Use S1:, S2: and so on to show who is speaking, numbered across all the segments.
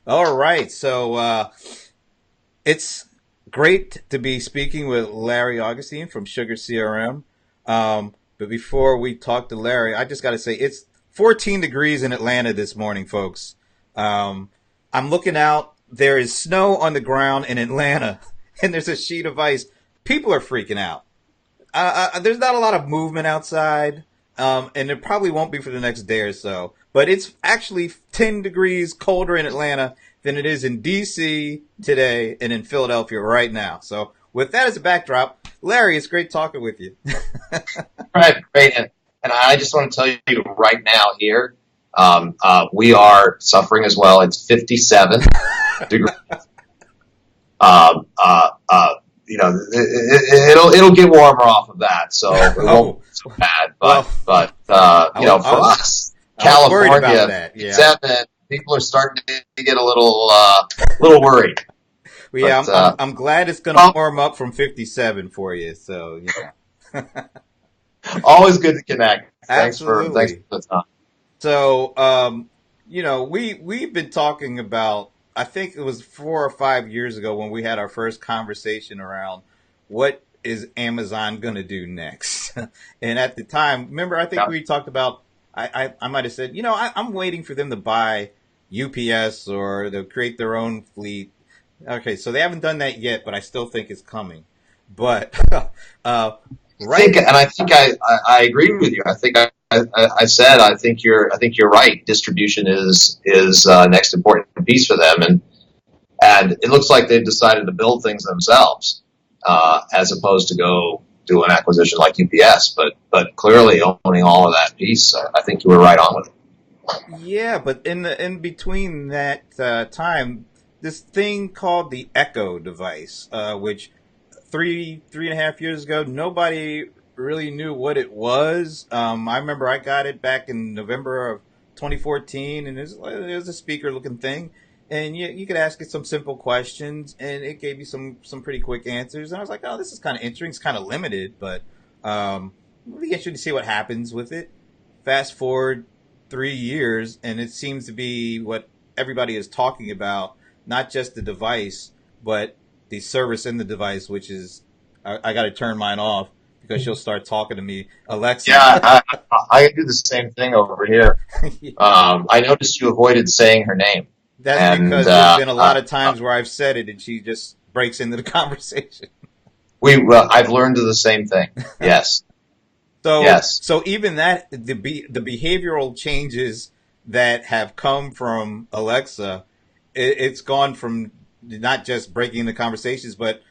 S1: All right. It's great to be speaking with Larry Augustin from SugarCRM. But before we talk to Larry, I just got to say it's 14 degrees in Atlanta this morning, folks. I'm looking out. There is snow on the ground in Atlanta, and there's a sheet of ice. People are freaking out. There's not a lot of movement outside, and it probably won't be for the next day or so. But it's actually 10 degrees colder in Atlanta than it is in D.C. today and in Philadelphia right now. So with that as a backdrop, Larry, it's great talking with you.
S2: Right, great. And I just want to tell you right now here, we are suffering as well. It's 57 degrees. Um, uh, uh, it'll get warmer off of that, so it won't
S1: Oh,
S2: be so bad.
S1: well, I
S2: You
S1: was,
S2: know,
S1: I
S2: for
S1: was,
S2: us,
S1: I was worried about
S2: California,
S1: that. Yeah.
S2: 57, people are starting to get a little worried.
S1: Well, yeah,
S2: But,
S1: I'm glad it's going to
S2: well,
S1: warm up from 57 for you. So,
S2: always good to connect. Thanks
S1: absolutely.
S2: for the time.
S1: So, we've been talking about. I think it was 4 or 5 years ago when we had our first conversation around what is Amazon going to do next. And at the time, remember, I think
S2: Yeah.
S1: we talked about. I might have said, I'm waiting for them to buy UPS or to create their own fleet. Okay, so they haven't done that yet, but I still think it's coming. But uh, right,
S2: I think I agree with you. I said I think you're right. Distribution is next important piece for them, and it looks like they've decided to build things themselves as opposed to go do an acquisition like UPS. But clearly owning all of that piece, I think you were right on with it.
S1: yeah, but in between that time, this thing called the Echo device, which 3.5 years ago, nobody really knew what it was. I remember I got it back in November of 2014, and it was a speaker looking thing, and you could ask it some simple questions, and it gave you some pretty quick answers. And I was like, oh, this is kind of interesting. It's kind of limited, but it'll be interesting to see what happens with it. Fast forward 3 years, and it seems to be what everybody is talking about, not just the device, but the service in the device, which is I got to turn mine off because she'll start talking to me,
S2: Yeah,
S1: Alexa.
S2: I do the same thing over here. I noticed you avoided saying her name,
S1: That's
S2: and
S1: because there's been a lot of times where I've said it and she just breaks into the conversation.
S2: I've learned the same thing. Yes, yes.
S1: So even that the behavioral changes that have come from Alexa, it's gone from not just breaking the conversations, but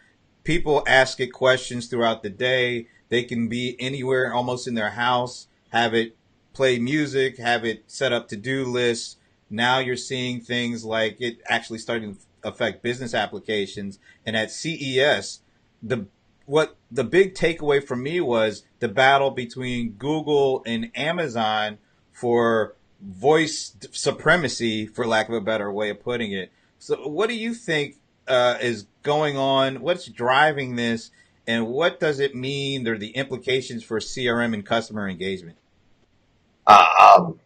S1: people ask it questions throughout the day. They can be anywhere, almost in their house, have it play music, have it set up to-do lists. Now you're seeing things like it actually starting to affect business applications. And at CES, the what the big takeaway for me was the battle between Google and Amazon for voice supremacy, for lack of a better way of putting it. So, what do you think is going on? What's driving this, and what does it mean? Or the implications for CRM and customer engagement?
S2: Uh, um,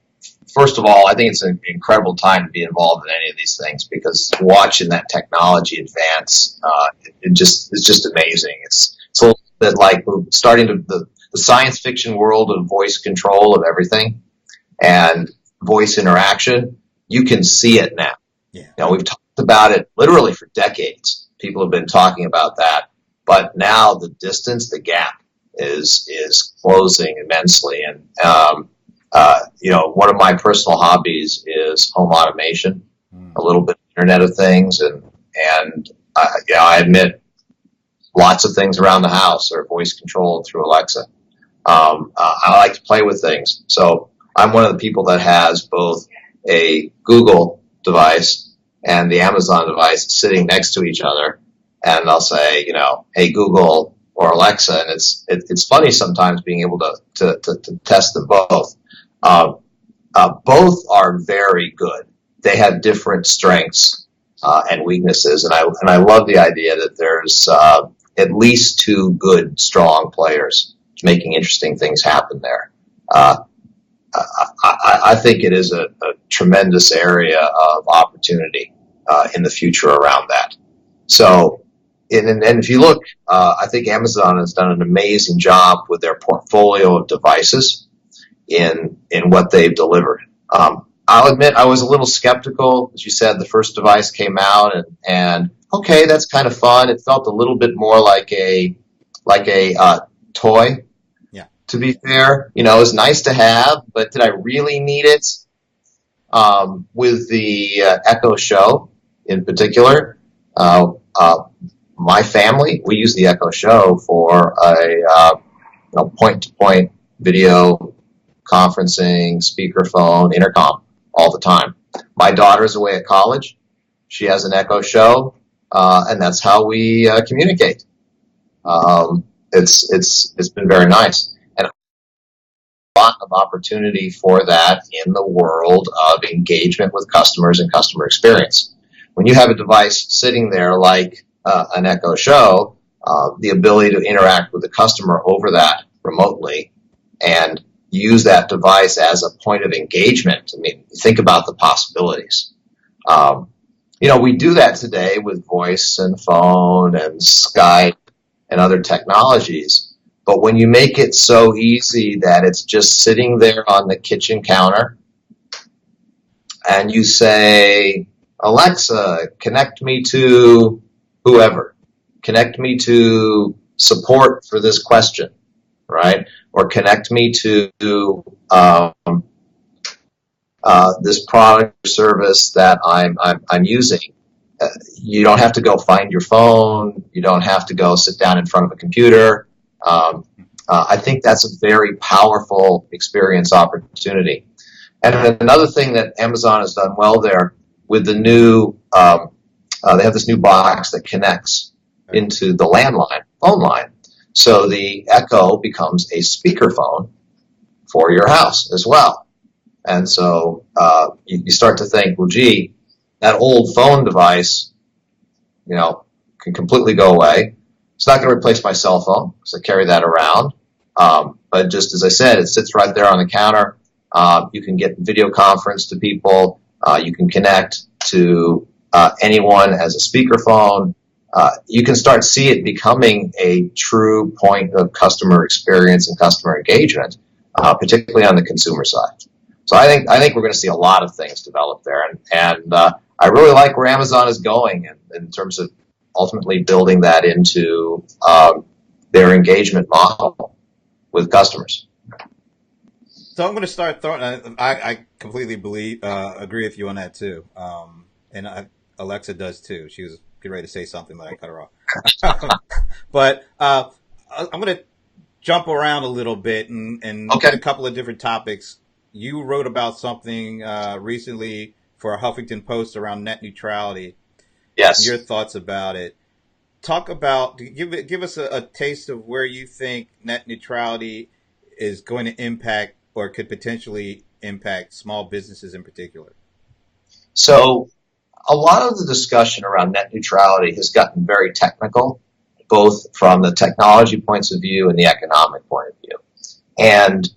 S2: First of all, I think it's an incredible time to be involved in any of these things because watching that technology advance, it's just amazing. It's a little bit like starting to the science fiction world of voice control of everything and voice interaction. You can see it now.
S1: Yeah.
S2: You know, we've talked about it literally for decades. People have been talking about that, but now the distance, the gap is closing immensely. And one of my personal hobbies is home automation,
S1: Mm.
S2: a little bit of Internet of Things, and I admit lots of things around the house are voice controlled through Alexa. I like to play with things, so I'm one of the people that has both a Google device and the Amazon device sitting next to each other, and I'll say, hey Google or Alexa, and it's funny sometimes being able to test them both. Uh, Both are very good. They have different strengths and weaknesses, and I love the idea that there's at least two good, strong players making interesting things happen there. Uh, I think it is a tremendous area of opportunity in the future around that. So, and if you look, I think Amazon has done an amazing job with their portfolio of devices in what they've delivered. I'll admit I was a little skeptical. As you said, the first device came out, and okay, that's kind of fun. It felt a little bit more like a toy.
S1: Yeah.
S2: To be fair, it was nice to have, but did I really need it? With the Echo Show in particular, my family, we use the Echo Show for a point-to-point video conferencing, speakerphone, intercom all the time. My daughter's away at college. She has an Echo Show, and that's how we communicate. It's been very nice, and a lot of opportunity for that in the world of engagement with customers and customer experience. When you have a device sitting there like an Echo Show, the ability to interact with the customer over that remotely and use that device as a point of engagement. I mean, think about the possibilities. We do that today with voice and phone and Skype and other technologies. But when you make it so easy that it's just sitting there on the kitchen counter and you say, Alexa, connect me to whoever, connect me to support for this question, right? Or connect me to this product or service that I'm using. You don't have to go find your phone. You don't have to go sit down in front of a computer. I think that's a very powerful experience opportunity. And another thing that Amazon has done well there with the new, they have this new box that connects into the landline, phone line. So the Echo becomes a speakerphone for your house as well. And so you start to think, well, gee, that old phone device, can completely go away. It's not going to replace my cell phone, so I carry that around. But just as I said, it sits right there on the counter. You can get video conference to people. You can connect to anyone as a speakerphone. You can start to see it becoming a true point of customer experience and customer engagement, particularly on the consumer side. So I think we're going to see a lot of things develop there, and I really like where Amazon is going in terms of ultimately building that into their engagement model with customers.
S1: So I'm going to start throwing. I completely agree with you on that too, and Alexa does too. She was getting ready to say something, but I cut her off. But I'm going to jump around a little bit and
S2: Okay.
S1: a couple of different topics. You wrote about something recently for a Huffington Post around net neutrality.
S2: Yes.
S1: Your thoughts about it. Talk about, give us a taste of where you think net neutrality is going to impact or could potentially impact small businesses in particular.
S2: So a lot of the discussion around net neutrality has gotten very technical, both from the technology points of view and the economic point of view. And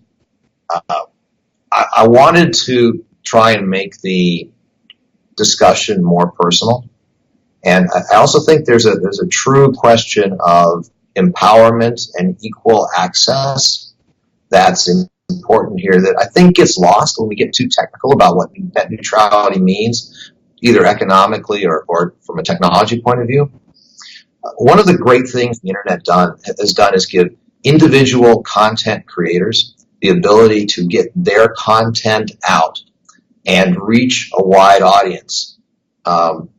S2: I wanted to try and make the discussion more personal. And I also think there's a true question of empowerment and equal access that's important here that I think gets lost when we get too technical about what net neutrality means, either economically or from a technology point of view. One of the great things the internet has done is give individual content creators the ability to get their content out and reach a wide audience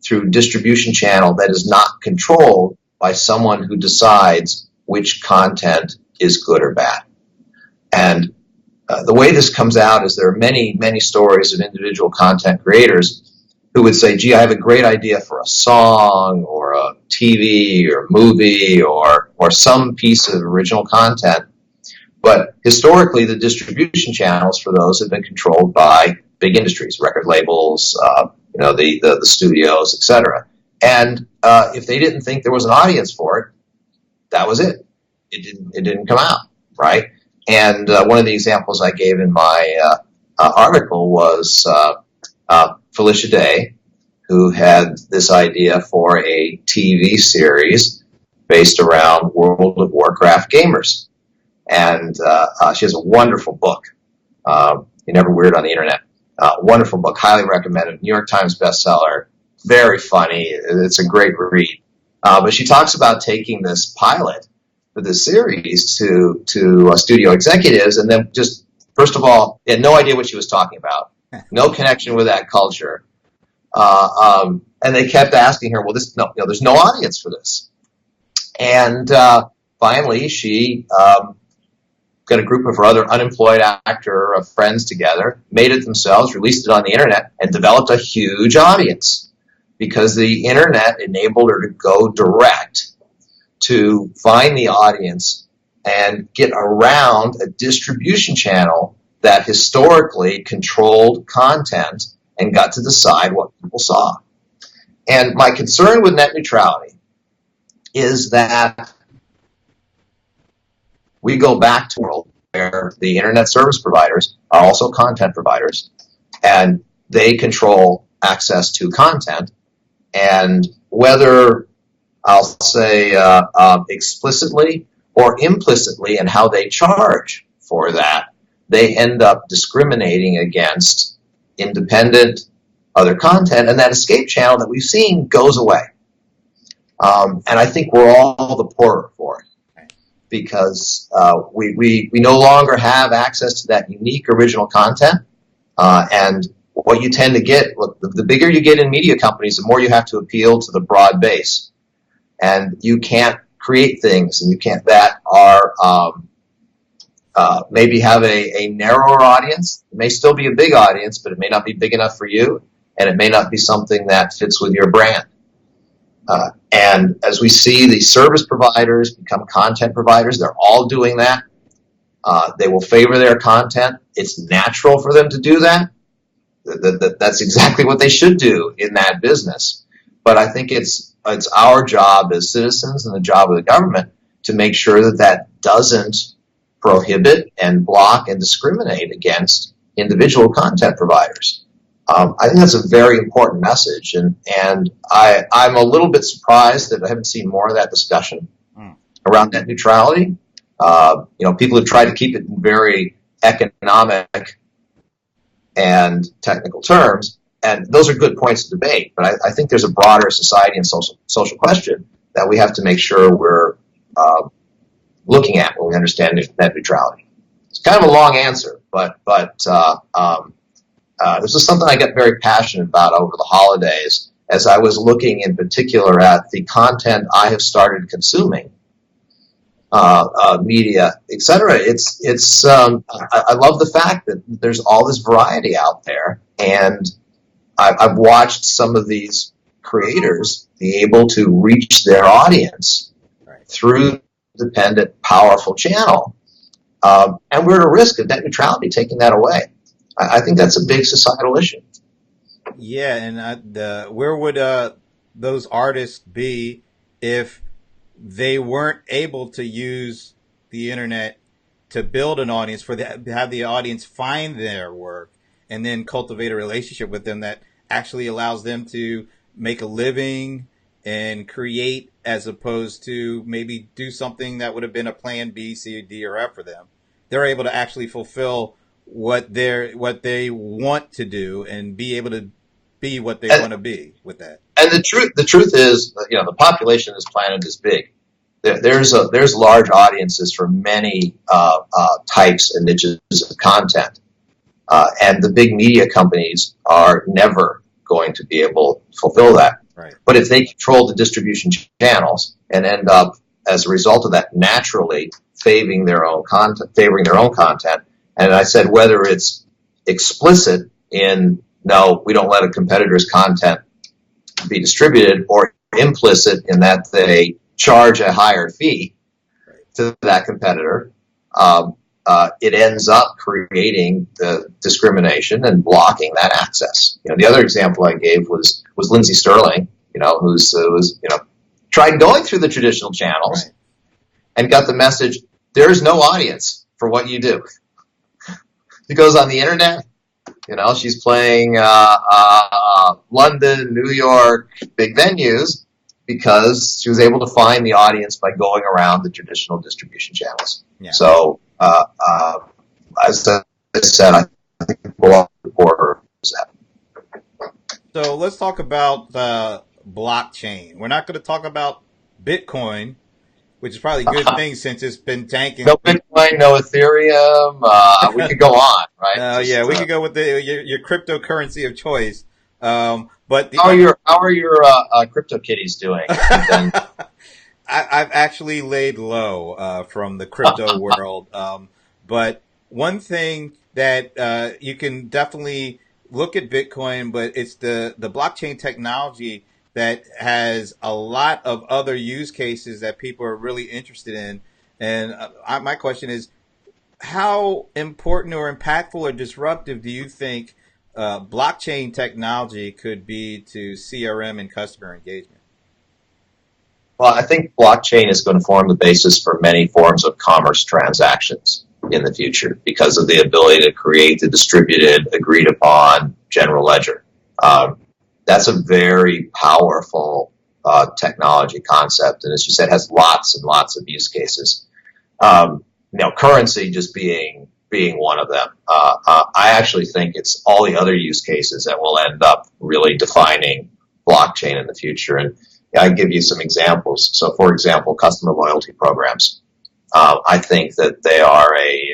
S2: through distribution channel that is not controlled by someone who decides which content is good or bad. And the way this comes out is there are many, many stories of individual content creators who would say, gee, I have a great idea for a song or a TV or movie or some piece of original content. But historically, the distribution channels for those have been controlled by big industries, record labels, the studios, etc. And if they didn't think there was an audience for it, that was it. It didn't come out, right? And one of the examples I gave in my article was Felicia Day who had this idea for a TV series based around World of Warcraft gamers. And she has a wonderful book. You're Never Weird on the Internet. Wonderful book, highly recommended. New York Times bestseller. Very funny. It's a great read. But she talks about taking this pilot for this series to studio executives, and then just first of all, had no idea what she was talking about, no connection with that culture, and they kept asking her, "Well, there's no audience for this." And finally, she got a group of her other unemployed actor friends together, made it themselves, released it on the internet, and developed a huge audience because the internet enabled her to go direct to find the audience and get around a distribution channel that historically controlled content and got to decide what people saw. And my concern with net neutrality is that we go back to a world where the internet service providers are also content providers, and they control access to content. And whether I'll say explicitly or implicitly in how they charge for that, they end up discriminating against independent other content, and that escape channel that we've seen goes away. And I think we're all the poorer for it because we no longer have access to that unique original content. And what you tend to get, the bigger you get in media companies, the more you have to appeal to the broad base. And you can't create things and you can't that are maybe have a narrower audience. It may still be a big audience, but it may not be big enough for you, and it may not be something that fits with your brand. And as we see the service providers become content providers, they're all doing that. They will favor their content. It's natural for them to do that. That's exactly what they should do in that business. But I think it's our job as citizens and the job of the government to make sure that that doesn't prohibit and block and discriminate against individual content providers. I think that's a very important message, and I'm a little bit surprised that I haven't seen more of that discussion around net neutrality. People have tried to keep it in very economic and technical terms, and those are good points of debate. But I think there's a broader society and social question that we have to make sure we're looking at when we understand net neutrality. It's kind of a long answer, but this is something I got very passionate about over the holidays as I was looking in particular at the content I have started consuming, media, etc. I love the fact that there's all this variety out there, and I've watched some of these creators be able to reach their audience through independent, powerful channel, and we're at a risk of net neutrality taking that away. I think that's a big societal issue.
S1: Yeah, and where would those artists be if they weren't able to use the internet to build an audience, have the audience find their work and then cultivate a relationship with them that actually allows them to make a living and create, as opposed to maybe do something that would have been a plan B, C, D, or F for them? They're able to actually fulfill what they want to do and be able to be what they want to be with that.
S2: And the truth is, the population of this planet is big. There's large audiences for many types and niches of content, and the big media companies are never going to be able to fulfill that.
S1: Right.
S2: But if they control the distribution channels and end up, as a result of that, naturally favoring their own content. And I said, whether it's explicit in, no, we don't let a competitor's content be distributed, or implicit in that they charge a higher fee to that competitor, it ends up creating the discrimination and blocking that access. The other example I gave was Lindsey Sterling, who's tried going through the traditional channels and got the message, there is no audience for what you do. He goes on the internet, She's playing London, New York, big venues because she was able to find the audience by going around the traditional distribution channels.
S1: Yeah.
S2: So, as I said, I think people support her.
S1: So let's talk about blockchain. We're not going to talk about Bitcoin, which is probably a good thing since it's been tanking.
S2: No Bitcoin, no Ethereum. We could go on, right?
S1: Yeah, we could go with your cryptocurrency of choice. But the
S2: how are your crypto kitties doing?
S1: I've actually laid low from the crypto world. But one thing that you can definitely look at Bitcoin, but it's the blockchain technology that has a lot of other use cases that people are really interested in. And my question is, how important or impactful or disruptive do you think blockchain technology could be to CRM and customer engagement?
S2: Well, I think blockchain is going to form the basis for many forms of commerce transactions in the future because of the ability to create the distributed, agreed upon general ledger. That's a very powerful technology concept, and as you said, has lots and lots of use cases. Currency just being one of them. I actually think it's all the other use cases that will end up really defining blockchain in the future. And I give you some examples. So, for example, customer loyalty programs. I think that they are a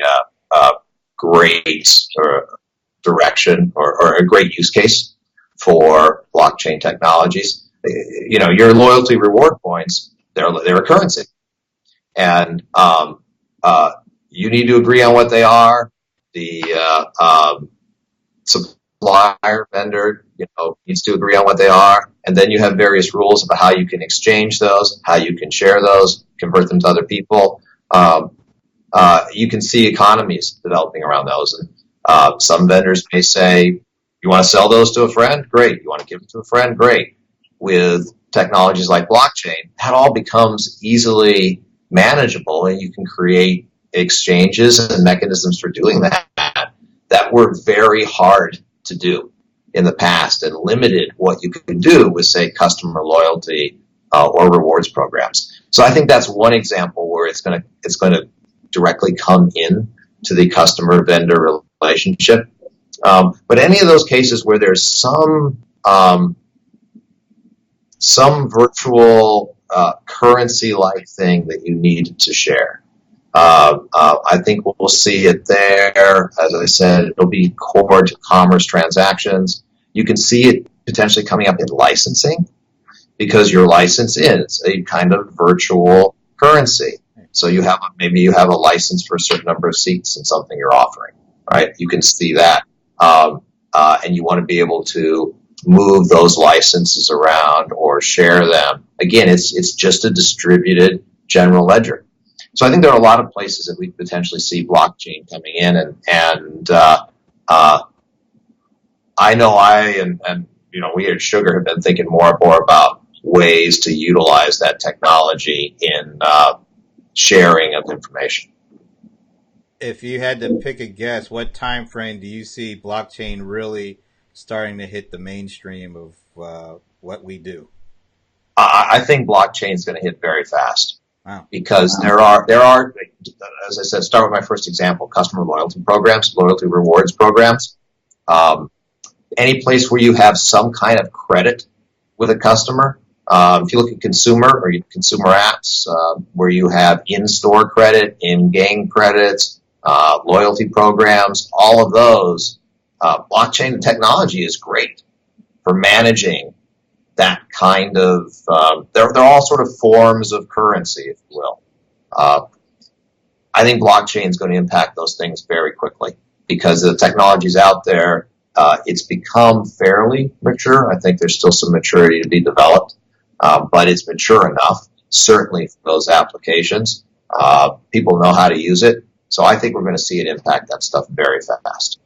S2: great direction or a great use case for blockchain technologies. Your loyalty reward points, they're a currency. And you need to agree on what they are. The supplier, vendor, needs to agree on what they are. And then you have various rules about how you can exchange those, how you can share those, convert them to other people. You can see economies developing around those. And some vendors may say, you want to sell those to a friend? Great. You want to give them to a friend? Great. With technologies like blockchain, that all becomes easily manageable, and you can create exchanges and mechanisms for doing that were very hard to do in the past and limited what you could do with, say, customer loyalty or rewards programs. So I think that's one example where it's going to directly come in to the customer vendor relationship. But any of those cases where there's some virtual currency-like thing that you need to share. I think we'll see it there. As I said, it'll be core to commerce transactions. You can see it potentially coming up in licensing because your license is a kind of virtual currency. So maybe you have a license for a certain number of seats in something you're offering, right? You can see that, and you want to be able to move those licenses around or share them. Again, it's just a distributed general ledger. So I think there are a lot of places that we potentially see blockchain coming in, and I know and we at Sugar have been thinking more and more about ways to utilize that technology in sharing of information.
S1: If you had to pick a guess, what time frame do you see blockchain really starting to hit the mainstream of what we do?
S2: I think blockchain is going to hit very fast.
S1: Wow.
S2: Because there are, as I said, start with my first example, customer loyalty programs, loyalty rewards programs. Any place where you have some kind of credit with a customer. If you look at consumer apps, where you have in-store credit, in-game credits, loyalty programs, all of those, blockchain technology is great for managing that kind of, they're all sort of forms of currency, if you will. I think blockchain is going to impact those things very quickly because the technology's out there. It's become fairly mature. I think there's still some maturity to be developed, but it's mature enough, certainly for those applications. People know how to use it. So I think we're going to see it impact that stuff very fast.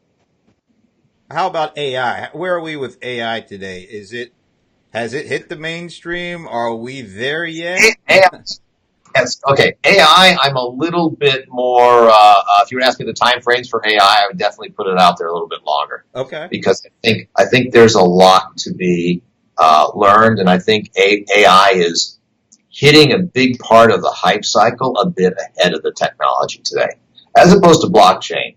S1: How about AI? Where are we with AI today? Has it hit the mainstream? Are we there yet?
S2: Yes. Okay. AI, I'm a little bit more. If you were asking the time frames for AI, I would definitely put it out there a little bit longer
S1: Okay.
S2: because I think there's a lot to be learned, and I think AI is hitting a big part of the hype cycle a bit ahead of the technology today, as opposed to blockchain.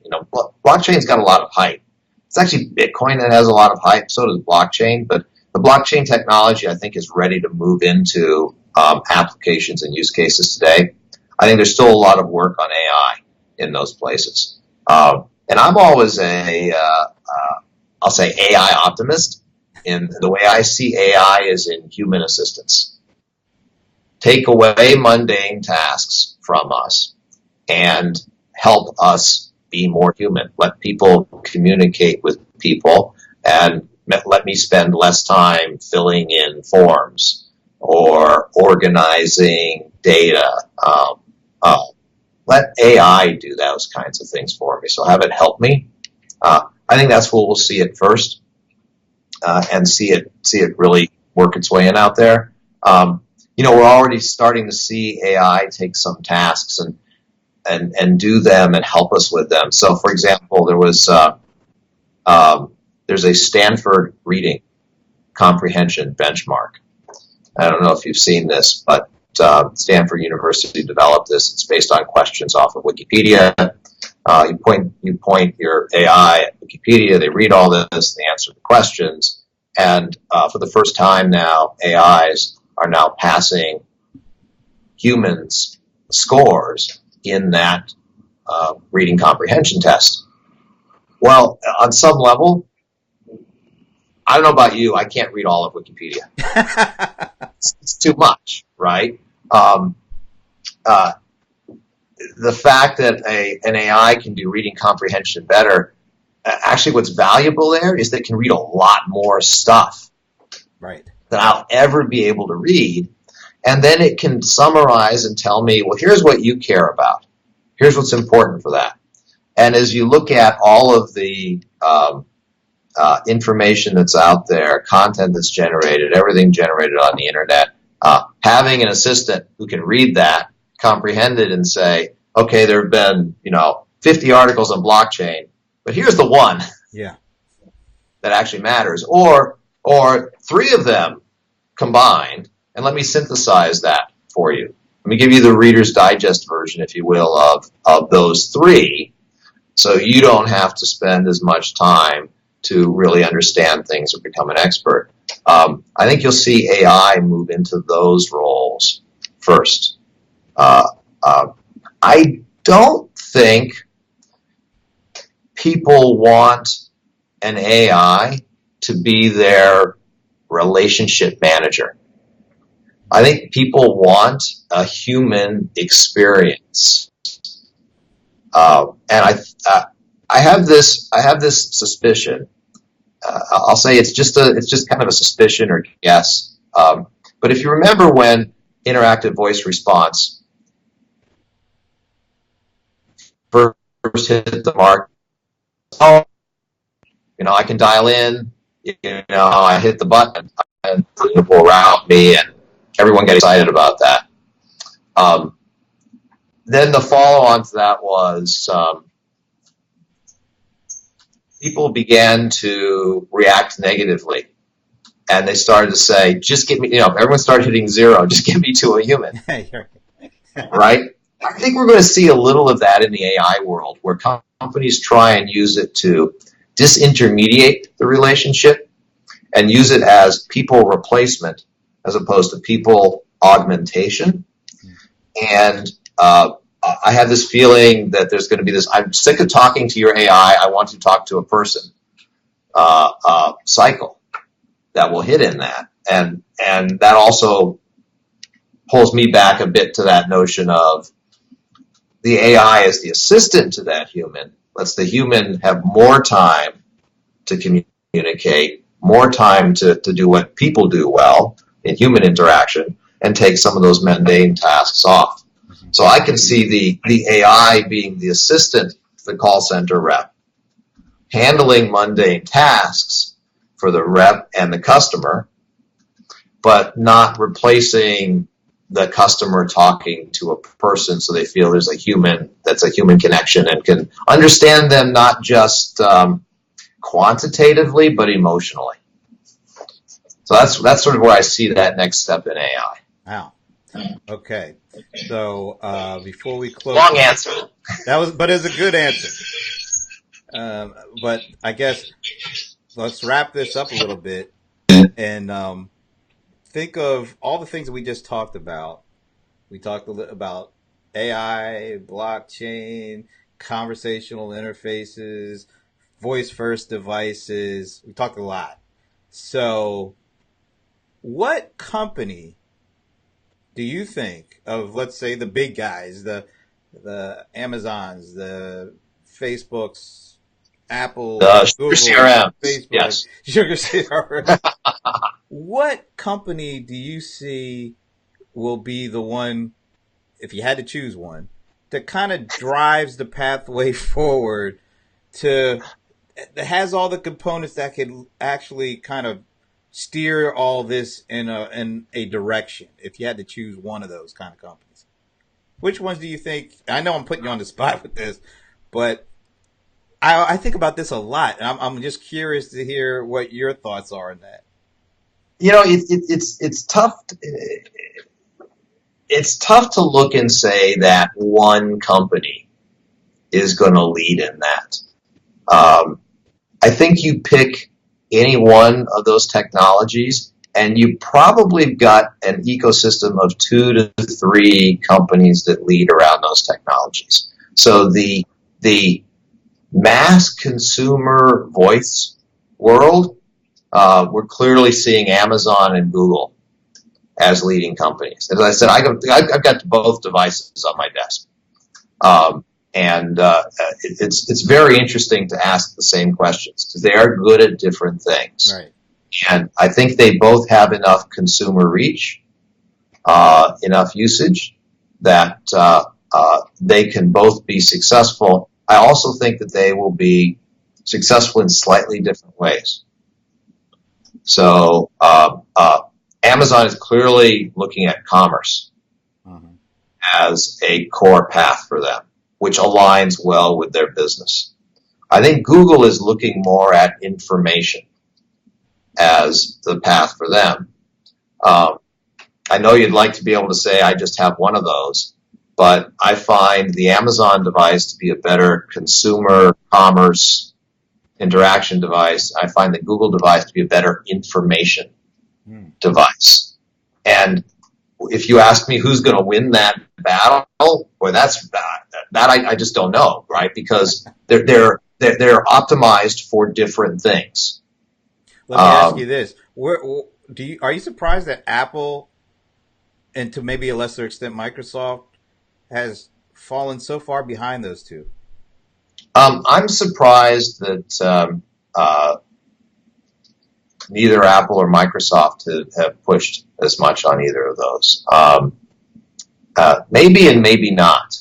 S2: Blockchain's got a lot of hype. It's actually Bitcoin that has a lot of hype. So does blockchain, but the blockchain technology, I think, is ready to move into applications and use cases today. I think there's still a lot of work on AI in those places. And I'm always I'll say AI optimist. In the way I see AI is in human assistance. Take away mundane tasks from us and help us be more human. Let people communicate with people and let me spend less time filling in forms or organizing data. Let AI do those kinds of things for me. So have it help me. I think that's where we'll see it first, and see it really work its way in out there. We're already starting to see AI take some tasks and do them and help us with them. So, for example, there's a Stanford reading comprehension benchmark. I don't know if you've seen this, but Stanford University developed this. It's based on questions off of Wikipedia. You point your AI at Wikipedia. They read all this. They answer the questions, and for the first time now, AIs are now passing humans' scores in that reading comprehension test. Well, on some level, I don't know about you, I can't read all of Wikipedia. It's too much, right? The fact that an AI can do reading comprehension better, actually what's valuable there is that it can read a lot more stuff
S1: Right.
S2: than I'll ever be able to read. And then it can summarize and tell me, well, here's what you care about. Here's what's important for that. And as you look at all of the information that's out there, content that's generated, everything generated on the internet, having an assistant who can read that, comprehend it, and say, okay, there have been 50 articles on blockchain, but here's the one
S1: Yeah.
S2: that actually matters, or three of them combined, and let me synthesize that for you. Let me give you the Reader's Digest version, if you will, of those three, so you don't have to spend as much time to really understand things or become an expert. I think you'll see AI move into those roles first. I don't think people want an AI to be their relationship manager. I think people want a human experience, and I have this suspicion. I'll say it's just kind of a suspicion or guess. But if you remember when interactive voice response first hit the market, I can dial in, I hit the button and people around me and everyone get excited about that. Then the follow-on to that was people began to react negatively. And they started to say, just get me, everyone started hitting zero, just get me to a human. Right? I think we're going to see a little of that in the AI world, where companies try and use it to disintermediate the relationship and use it as people replacement as opposed to people augmentation. And I have this feeling that there's going to be this, I'm sick of talking to your AI, I want to talk to a person cycle that will hit in that. And that also pulls me back a bit to that notion of the AI as the assistant to that human, lets the human have more time to communicate, more time to do what people do well in human interaction, and take some of those mundane tasks off. So I can see the AI being the assistant to the call center rep, handling mundane tasks for the rep and the customer, but not replacing the customer talking to a person, so they feel there's a human connection and can understand them not just quantitatively but emotionally. So that's sort of where I see that next step in AI.
S1: Wow. Okay. So before we close,
S2: Long answer.
S1: but it's a good answer. But I guess let's wrap this up a little bit and think of all the things that we just talked about. We talked about AI, blockchain, conversational interfaces, voice first devices. We talked a lot. So, what company do you think of, let's say, the big guys, the Amazons, the Facebooks, Apple, Google,
S2: SugarCRM,
S1: Facebook,
S2: yes.
S1: SugarCRM. What company do you see will be the one, if you had to choose one, that kind of drives the pathway forward that has all the components that could actually kind of steer all this in a direction? If you had to choose one of those kind of companies, which ones do you think? I know I'm putting you on the spot with this, but I think about this a lot, and I'm just curious to hear what your thoughts are on that.
S2: It's tough. It's tough to look and say that one company is going to lead in that. I think you pick any one of those technologies, and you probably got an ecosystem of 2 to 3 companies that lead around those technologies. So the mass consumer voice world, we're clearly seeing Amazon and Google as leading companies. As I said, I've got both devices on my desk. It's very interesting to ask the same questions because they are good at different things.
S1: Right.
S2: And I think they both have enough consumer reach, enough usage that they can both be successful. I also think that they will be successful in slightly different ways. So Amazon is clearly looking at commerce as a core path for them, which aligns well with their business. I think Google is looking more at information as the path for them. I know you'd like to be able to say, I just have one of those, but I find the Amazon device to be a better consumer commerce interaction device. I find the Google device to be a better information device. And if you ask me who's going to win that battle, or that I just don't know, right? Because they're optimized for different things.
S1: Let me ask you this: are you surprised that Apple, and to maybe a lesser extent Microsoft, has fallen so far behind those two?
S2: I'm surprised that neither Apple or Microsoft have pushed as much on either of those. Maybe and maybe not.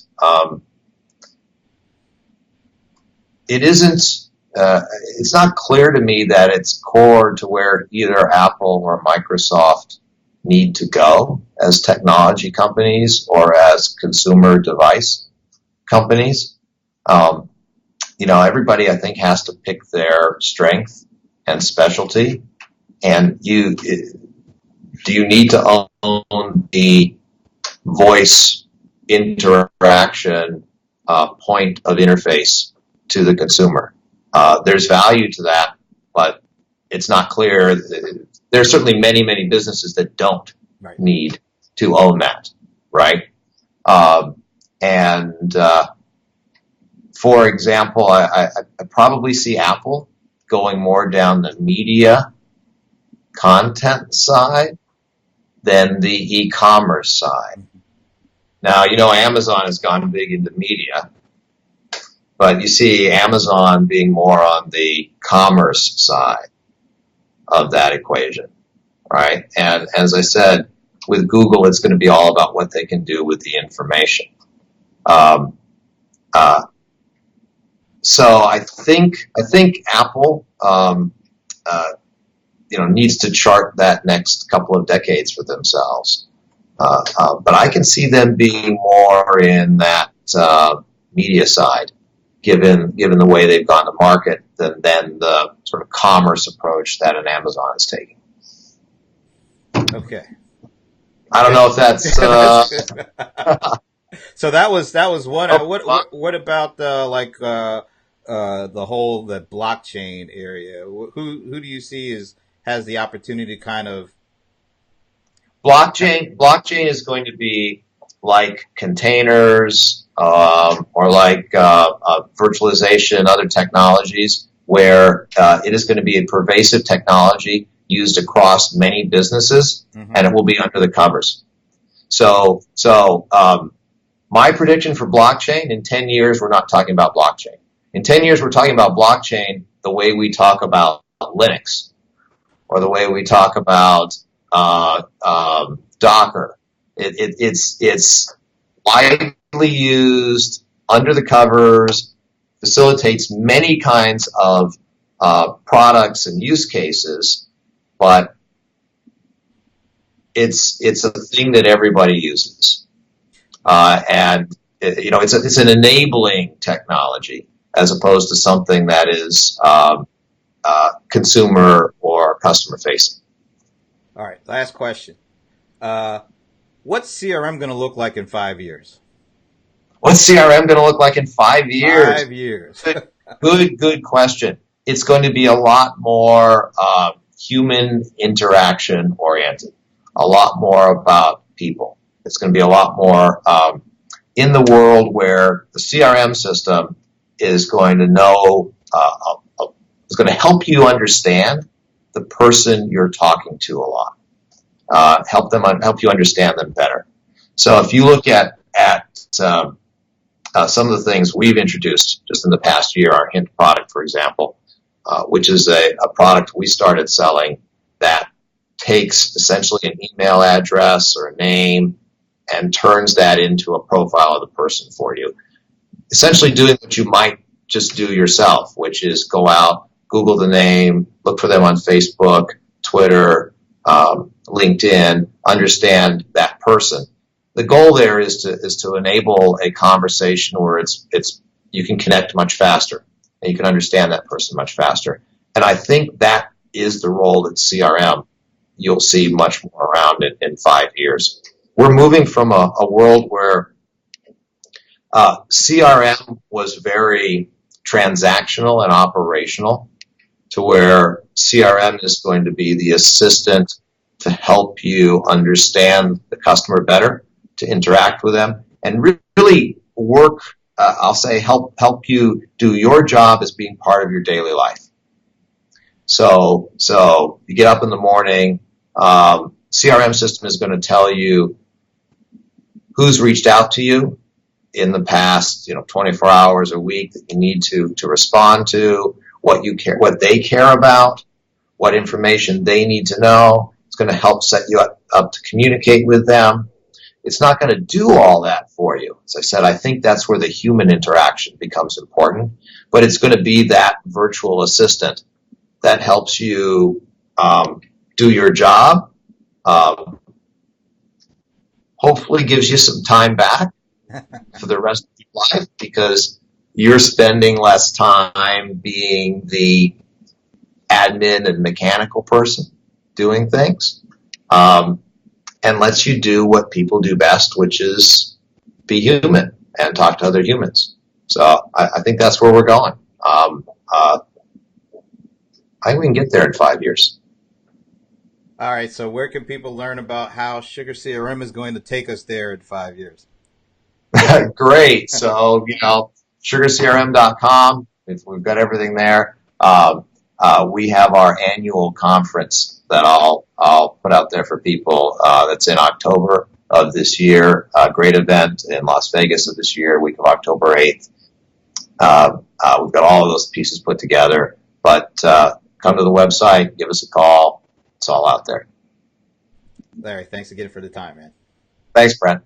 S2: It isn't. It's not clear to me that it's core to where either Apple or Microsoft need to go as technology companies or as consumer device companies. Everybody I think has to pick their strength and specialty. And do you need to own the voice interaction point of interface to the consumer? There's value to that, but it's not clear. There are certainly many, many businesses that don't need to own that, right? For example, I probably see Apple going more down the media content side than the e-commerce side. Now, Amazon has gone big into media, but you see Amazon being more on the commerce side of that equation, right? And as I said, with Google, it's going to be all about what they can do with the information. So I think Apple, needs to chart that next couple of decades for themselves. But I can see them being more in that media side, given the way they've gone to market, than the sort of commerce approach that an Amazon is taking.
S1: Okay.
S2: I don't
S1: Okay.
S2: know if that's
S1: That's good. So that was one.
S2: oh,
S1: What about the whole the blockchain area? Who do you see has the opportunity to kind of
S2: blockchain is going to be like containers, or like virtualization, other technologies, where it is going to be a pervasive technology used across many businesses,
S1: mm-hmm.
S2: and it will be under the covers. So my prediction for blockchain, in 10 years, we're not talking about blockchain. In 10 years, we're talking about blockchain the way we talk about Linux, or the way we talk about Docker. It's widely used under the covers, facilitates many kinds of products and use cases, but it's a thing that everybody uses, and it's an enabling technology as opposed to something that is consumer or customer facing.
S1: All right, last question. What's CRM going to look like in 5 years?
S2: What's CRM going to look like in 5 years?
S1: 5 years.
S2: Good question. It's going to be a lot more human interaction oriented, a lot more about people. It's going to be a lot more in the world where the CRM system is going to know, is going to help you understand the person you're talking to a lot. Help you understand them better. So if you look at some of the things we've introduced just in the past year, our Hint product, for example, which is a product we started selling that takes essentially an email address or a name and turns that into a profile of the person for you. Essentially doing what you might just do yourself, which is go out, Google the name, look for them on Facebook, Twitter, LinkedIn, understand that person. The goal there is to enable a conversation where you can connect much faster and you can understand that person much faster. And I think that is the role that CRM you'll see much more around in 5 years. We're moving from a world where CRM was very transactional and operational to where CRM is going to be the assistant to help you understand the customer better, to interact with them, and really work, help you do your job as being part of your daily life. So you get up in the morning, CRM system is going to tell you who's reached out to you in the past, 24 hours a week that you need to respond to, what they care about, what information they need to know. It's going to help set you up to communicate with them. It's not going to do all that for you. As I said, I think that's where the human interaction becomes important, but it's going to be that virtual assistant that helps you do your job, hopefully gives you some time back for the rest of your life because you're spending less time being the admin and mechanical person doing things, and lets you do what people do best, which is be human and talk to other humans. So I think that's where we're going. I think we can get there in 5 years.
S1: All right, so where can people learn about how SugarCRM is going to take us there in 5 years?
S2: Great. So, SugarCRM.com. We've got everything there. We have our annual conference that I'll put out there for people. That's in October of this year. A great event in Las Vegas of this year, week of October 8th. We've got all of those pieces put together. But come to the website, give us a call. It's all out there.
S1: Larry, thanks again for the time, man.
S2: Thanks, Brent.